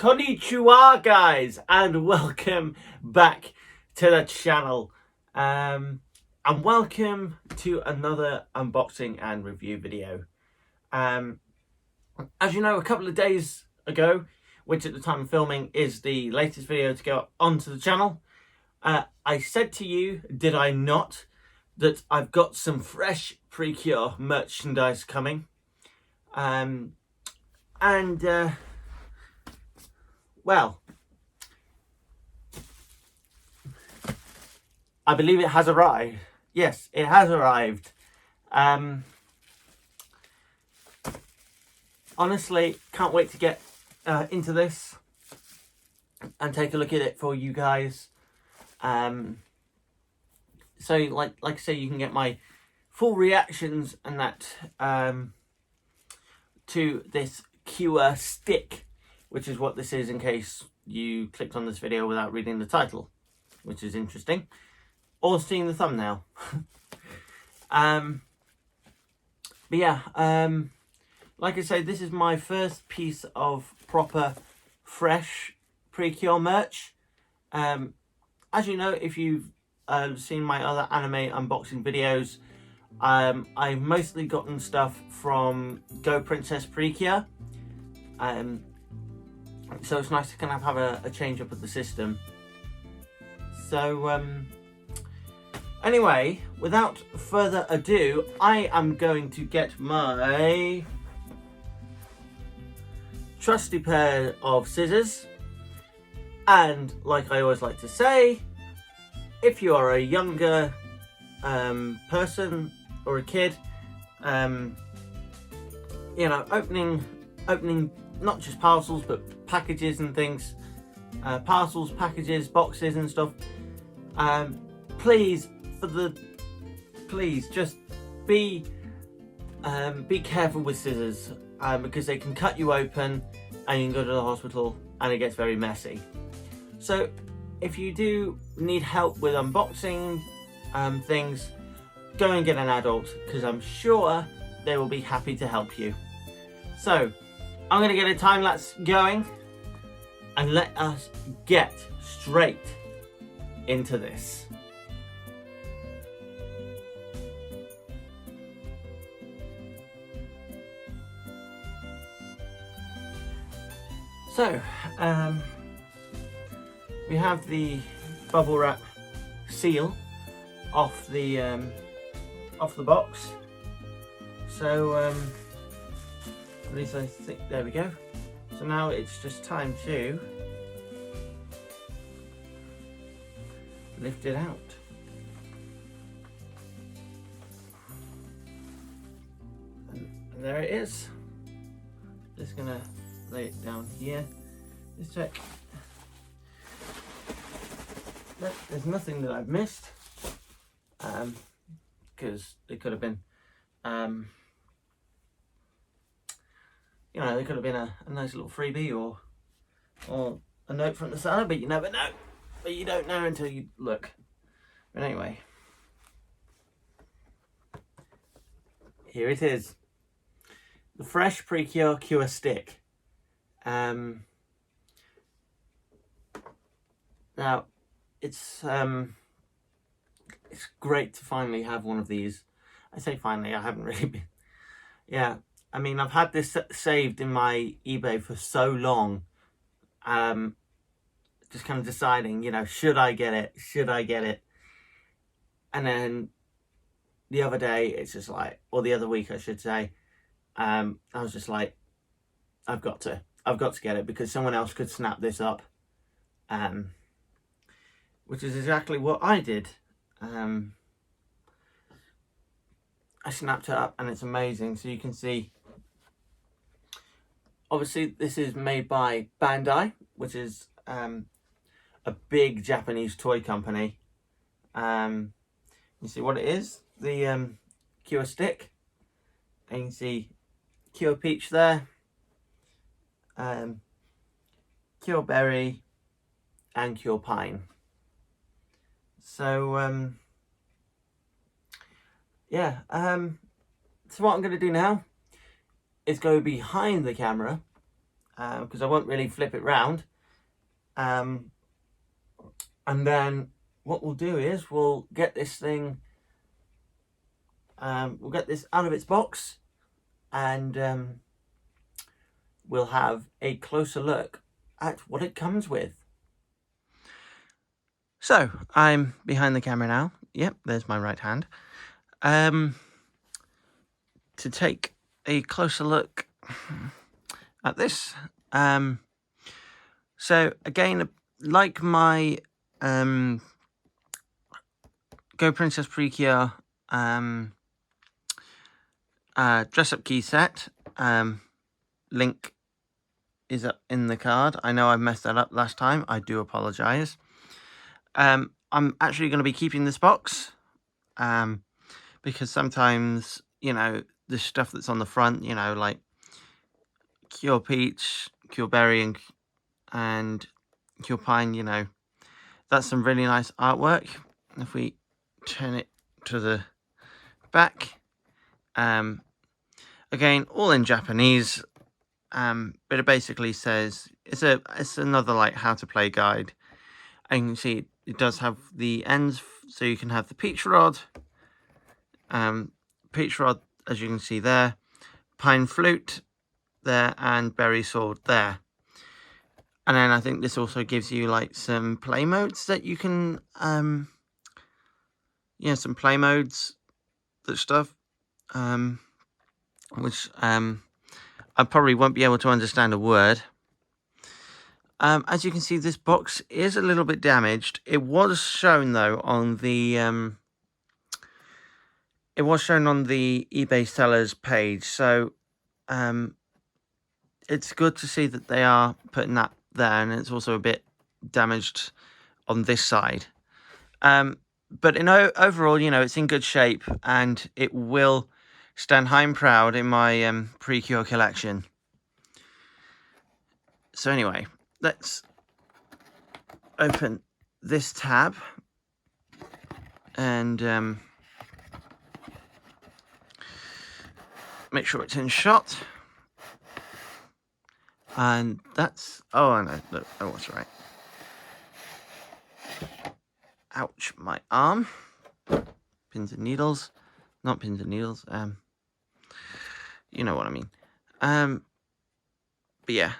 Konnichiwa guys, and welcome back to the channel, and welcome to another unboxing and review video. As you know, a couple of days ago, which at the time of filming is the latest video to go onto the channel, I said to you, did I not, that I've got some fresh Precure merchandise coming, well, I believe it has arrived. Yes, it has arrived. Honestly, can't wait to get into this and take a look at it for you guys. So, like I say, you can get my full reactions and that to this Precure stick, which is what this is, in case you clicked on this video without reading the title, which is interesting, or seeing the thumbnail. But yeah, like I say, this is my first piece of proper fresh Precure merch. As you know, if you've seen my other anime unboxing videos, I've mostly gotten stuff from Go Princess Precure. So it's nice to kind of have a change up of the system. So anyway, without further ado, I am going to get my trusty pair of scissors. And like I always like to say, if you are a younger person or a kid, you know, opening not just parcels but packages and things, parcels, packages, boxes and stuff, please just be careful with scissors, because they can cut you open and you can go to the hospital and it gets very messy. So if you do need help with unboxing things, go and get an adult, because I'm sure they will be happy to help you. So I'm going to get a time lapse going and let us get straight into this. So we have the bubble wrap seal off the box. So at least I think, there we go. So now it's just time to lift it out. And there it is. Just gonna lay it down here. Just check that there's nothing that I've missed, because it could have been, you know, there could have been a nice little freebie or a note from the seller, but you never know. But you don't know until you look. But anyway, here it is. The fresh Precure stick. Now, it's great to finally have one of these. I say finally, I haven't really been. Yeah, I mean, I've had this saved in my eBay for so long. Just kind of deciding, you know, should I get it? Should I get it? And then the other day, it's just like, or the other week, I should say, I was just like, I've got to get it, because someone else could snap this up. Which is exactly what I did. I snapped it up and it's amazing. So you can see, obviously this is made by Bandai, which is a big Japanese toy company. You see what it is, the Precure stick, and you can see Precure Peach there, Precure Berry and Precure Pine. So yeah, so what I'm going to do now is go behind the camera because I won't really flip it round. And then what we'll do is we'll get this thing, we'll get this out of its box, and we'll have a closer look at what it comes with. So I'm behind the camera now. Yep, there's my right hand. To take a closer look at this. So again, like my Go Princess Precure dress up key set, link is up in the card. I know I messed that up last time. I do apologize. I'm actually going to be keeping this box because sometimes, you know, the stuff that's on the front, you know, like Cure Peach, Cure Berry, and Cure Pine, you know, that's some really nice artwork. If we turn it to the back, again, all in Japanese, but it basically says it's another like how to play guide. And you can see it does have the ends, so you can have the peach rod, as you can see there, pine flute there, and berry sword there. And then I think this also gives you like some play modes that you can, yeah, some play modes, that stuff, which I probably won't be able to understand a word. As you can see, this box is a little bit damaged. It was shown though on the eBay sellers page, so it's good to see that they are putting that there, and it's also a bit damaged on this side. But overall, you know, it's in good shape, and it will stand high and proud in my Precure collection. So anyway, let's open this tab and make sure it's in shot. And that's, oh no, look, oh, that's right. Ouch, my arm. Pins and needles. Not pins and needles, you know what I mean. But yeah,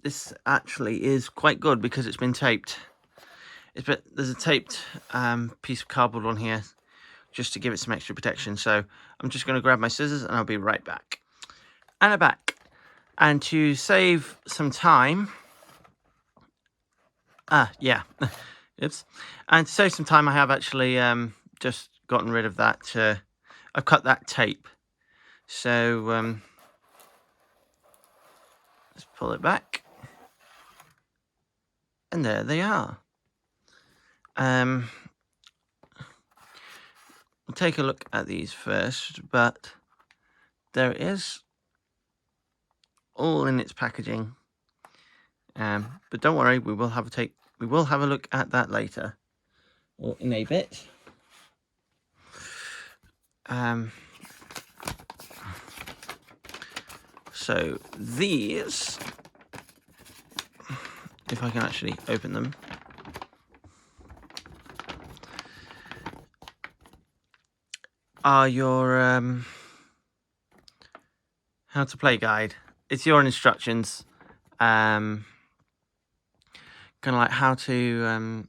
this actually is quite good because it's been taped. There's a taped piece of cardboard on here just to give it some extra protection. So I'm just going to grab my scissors and I'll be right back. And I'm back. And to save some time, yeah, oops. And to save some time, I have actually just gotten rid of that. I've cut that tape. So let's pull it back. And there they are. We'll take a look at these first, but there it is, all in its packaging. But don't worry, we will have a look at that later, or in a bit. So these, if I can actually open them, are your how to play guide. It's your instructions, kind of like how to you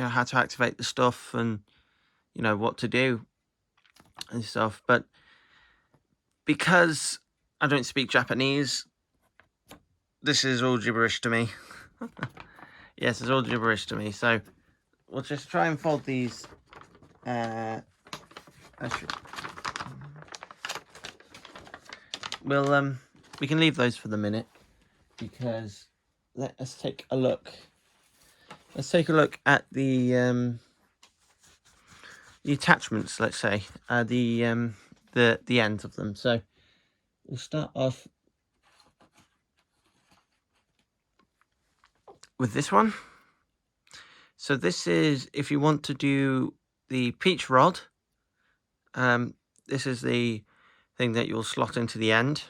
know, how to activate the stuff, and you know what to do and stuff. But because I don't speak Japanese, this is all gibberish to me. Yes, it's all gibberish to me. So we'll just try and fold these. We can leave those for the minute, because let's take a look. Let's take a look at the attachments. Let's say the ends of them. So we'll start off with this one. So this is if you want to do the peach rod. This is the thing that you'll slot into the end,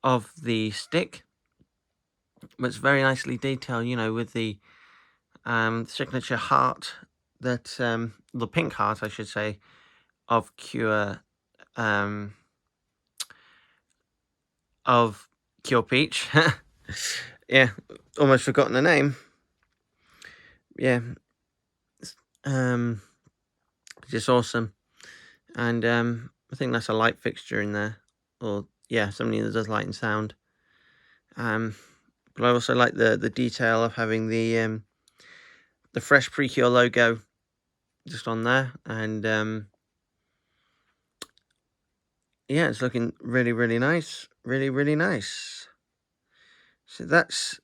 of the stick. But it's very nicely detailed, you know, with the signature heart that the pink heart, I should say, of Cure Cure Peach. Yeah, almost forgotten the name. Yeah, just awesome. And I think that's a light fixture in there, or yeah, something that does light and sound. But I also like the detail of having the fresh Precure logo just on there, and yeah, it's looking really, really nice, really, really nice. So that's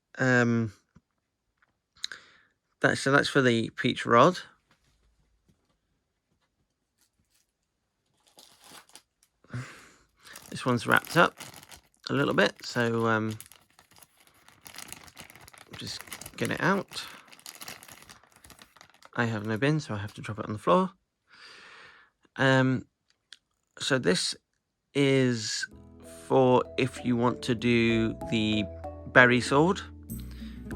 for the peach rod. This one's wrapped up a little bit, so just get it out. I have no bin, so I have to drop it on the floor. So this is for if you want to do the berry sword,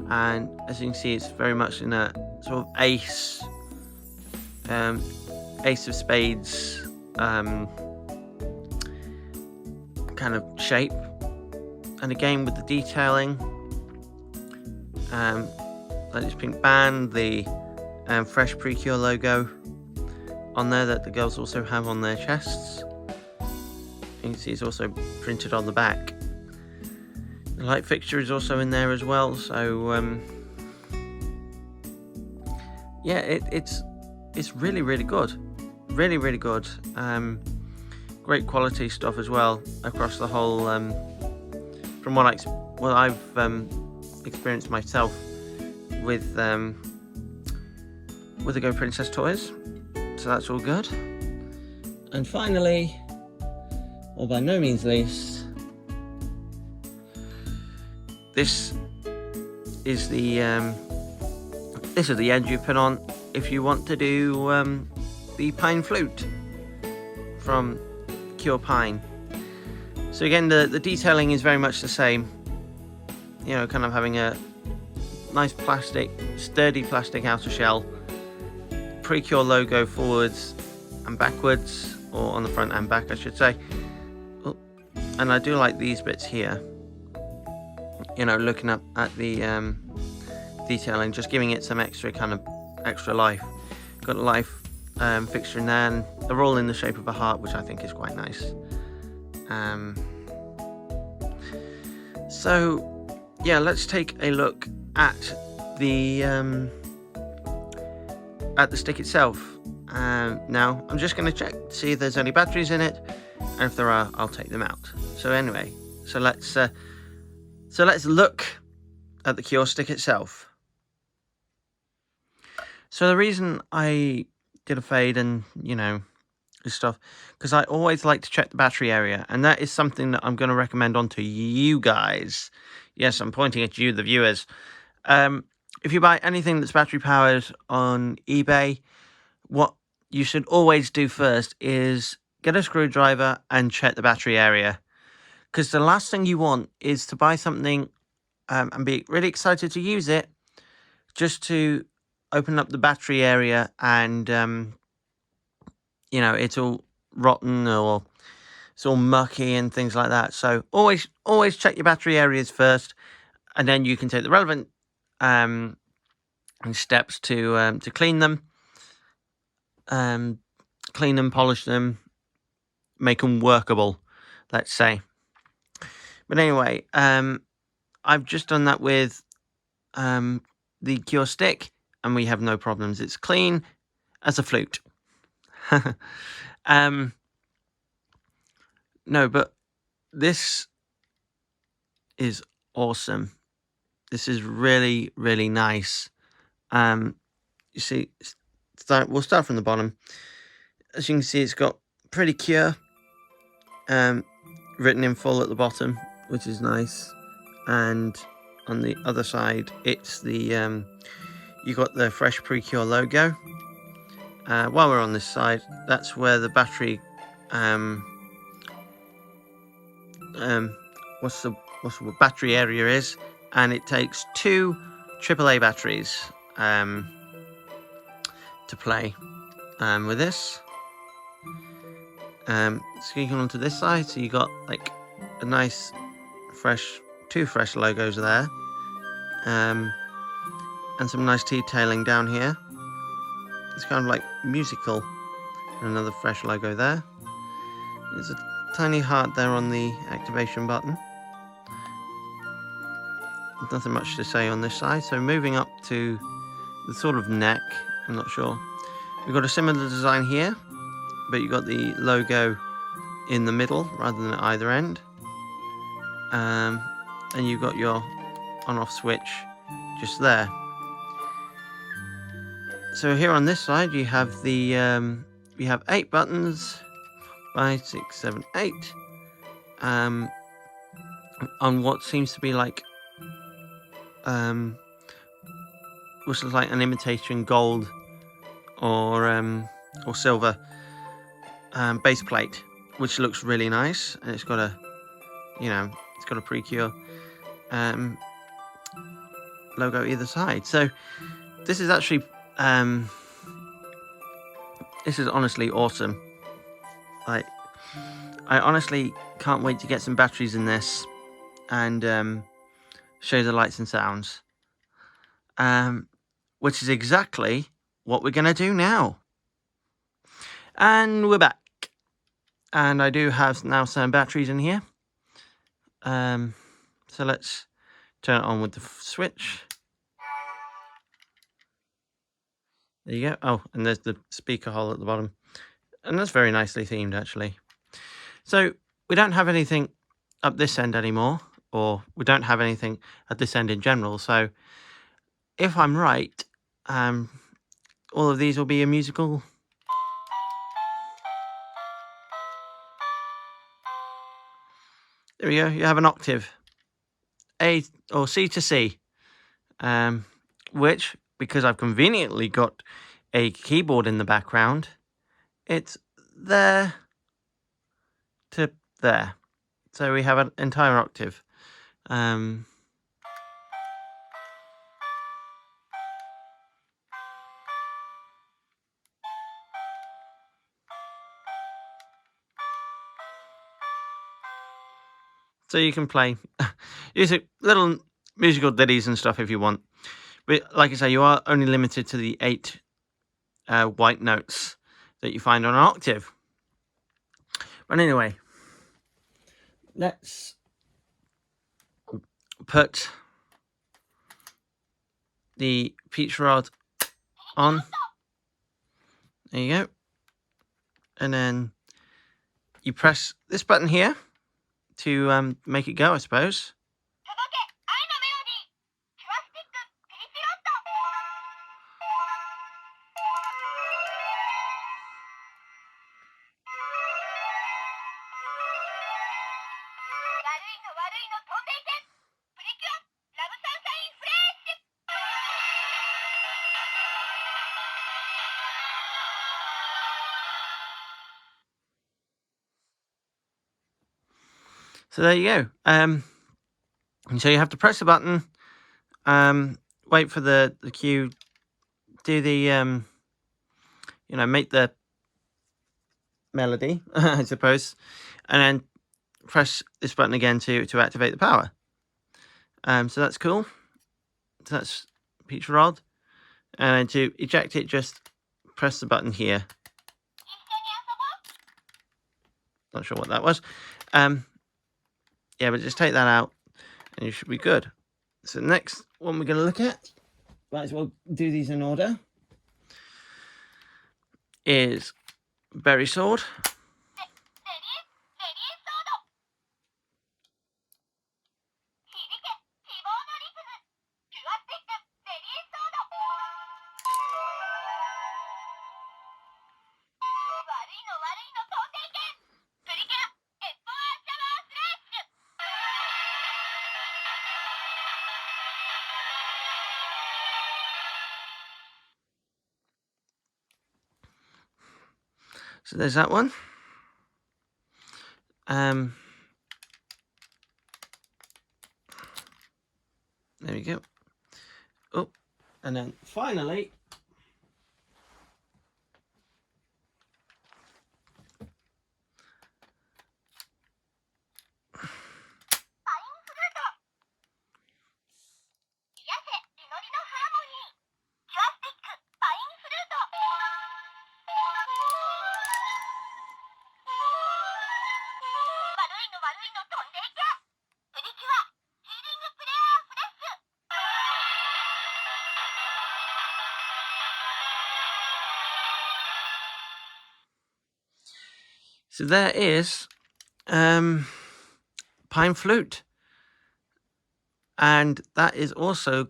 and as you can see, it's very much in a sort of ace of spades kind of shape, and again with the detailing, like this pink band, the fresh Precure logo on there that the girls also have on their chests. You can see it's also printed on the back. The light fixture is also in there as well, so yeah, it's really, really good, really, really good. Great quality stuff as well across the whole. From what I've experienced myself with the Go Princess toys, so that's all good. And finally, or by no means least, this is the end you put on if you want to do the pine flute from Cure Pine. So again, the detailing is very much the same, you know, kind of having a nice sturdy plastic outer shell, Precure logo forwards and backwards, or on the front and back I should say. Oh, and I do like these bits here, you know, looking up at the detailing, just giving it some extra life. Got a life fixture in there, and they're all in the shape of a heart, which I think is quite nice. So yeah, let's take a look at the stick itself. Now I'm just going to check to see if there's any batteries in it, and if there are, I'll take them out. So anyway, so let's look at the Cure stick itself. So the reason I did a fade and, you know, this stuff, because I always like to check the battery area, and that is something that I'm going to recommend onto you guys. Yes, I'm pointing at you, the viewers. If you buy anything that's battery powered on eBay, what you should always do first is get a screwdriver and check the battery area, because the last thing you want is to buy something and be really excited to use it, just to open up the battery area and you know, it's all rotten or it's all mucky and things like that. So always check your battery areas first, and then you can take the relevant steps to clean them, polish them, make them workable, let's say. But anyway, I've just done that with the Cure stick, and we have no problems. It's clean as a flute. No, but this is awesome. This is really, really nice. You see, we'll start from the bottom. As you can see, it's got Precure written in full at the bottom, which is nice. And on the other side, it's the you got the fresh Precure logo. While we're on this side, that's where the battery what's the battery area is, and it takes 2 AAA batteries to play with this. So you come onto this side, so you got like a nice two fresh logos there, and some nice detailing down here. It's kind of like musical. Another fresh logo there. There's a tiny heart there on the activation button. Nothing much to say on this side. So moving up to the sort of neck, I'm not sure. We've got a similar design here, but you've got the logo in the middle rather than at either end. And you've got your on-off switch just there. So here on this side, you have the you have 8 buttons, 5, 6, 7, 8, on what seems to be like which is like an imitation gold or silver base plate, which looks really nice, and it's got a Precure logo either side. So this is actually this is honestly awesome. I honestly can't wait to get some batteries in this and show the lights and sounds, which is exactly what we're gonna do now. And we're back, and I do have now some batteries in here. So let's turn it on with the switch. There you go. Oh, and there's the speaker hole at the bottom. And that's very nicely themed, actually. So we don't have anything up this end anymore, or we don't have anything at this end in general. So if I'm right, all of these will be a musical. There we go. You have an octave, A or C to C, which, because I've conveniently got a keyboard in the background, it's there to there. So we have an entire octave. So you can play use little musical ditties and stuff if you want. But like I say, you are only limited to the 8 white notes that you find on an octave. But anyway, let's put the peach rod on. There you go. And then you press this button here to make it go, I suppose. So there you go. And so you have to press the button, wait for the cue, do the make the melody, I suppose, and then press this button again to activate the power. So that's cool. So that's peach rod, and to eject it, just press the button here. Not sure what that was. Yeah, but just take that out and you should be good. So the next one we're going to look at, might as well do these in order, is Berry Sword. So there's that one. There we go. Oh, and then finally, so there is Pine Flute. And that is also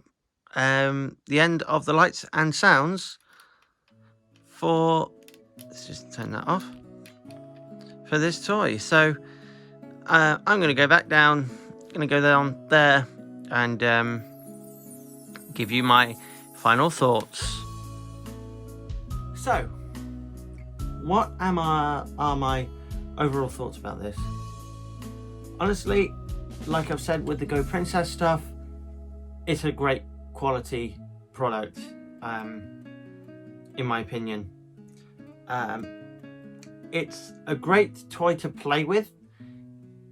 the end of the lights and sounds for, let's just turn that off, for this toy. So I'm going to go back down, going to go down there and give you my final thoughts. So, what are my overall thoughts about this? Honestly, like I've said with the Go Princess stuff, it's a great quality product, in my opinion. It's a great toy to play with,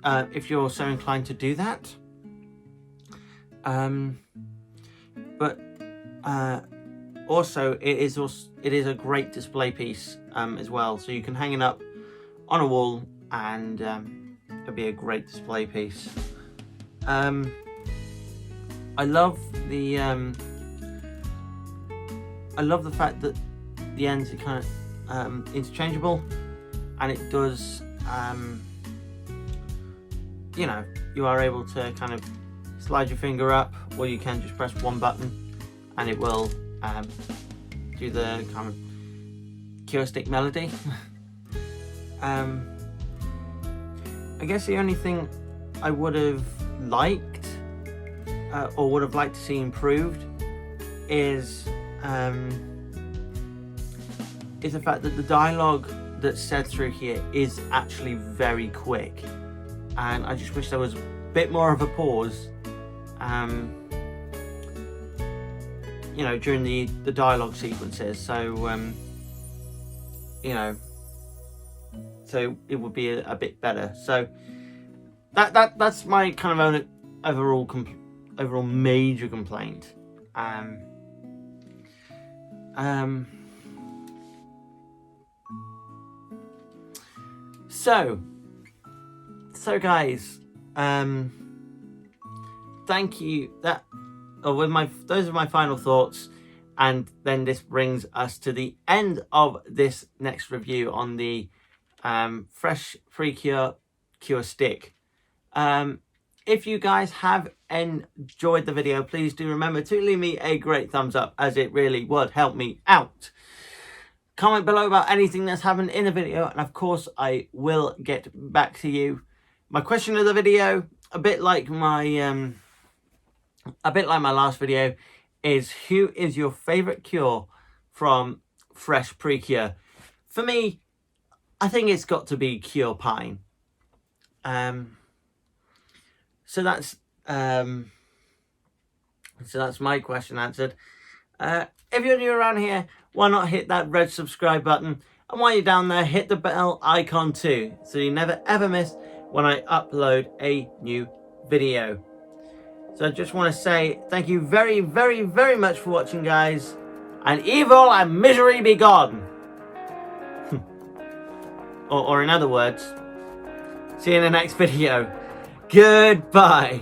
if you're so inclined to do that. But also it is a great display piece as well. So you can hang it up on a wall, and it'll be a great display piece. I love the fact that the ends are kind of interchangeable, and it does, you know, you are able to kind of slide your finger up, or you can just press one button and it will do the kind of Precure stick melody. I guess the only thing I would have liked, or would have liked to see improved, is the fact that the dialogue that's said through here is actually very quick, and I just wish there was a bit more of a pause, you know, during the dialogue sequences. So you know, so it would be a bit better. So that's my kind of overall major complaint. So guys, thank you. Those are my final thoughts, and then this brings us to the end of this next review on the fresh Precure Cure stick. If you guys have enjoyed the video, please do remember to leave me a great thumbs up, as it really would help me out. Comment below about anything that's happened in the video, and of course I will get back to you. My question of the video, a bit like my last video, is who is your favorite cure from Fresh Precure? For me, I think it's got to be Cure Pine. So that's my question answered. If you're new around here, why not hit that red subscribe button, and while you're down there, hit the bell icon too, so you never ever miss when I upload a new video. So I just want to say thank you very, very, very much for watching, guys, and evil and misery be gone. or in other words, see you in the next video. Goodbye.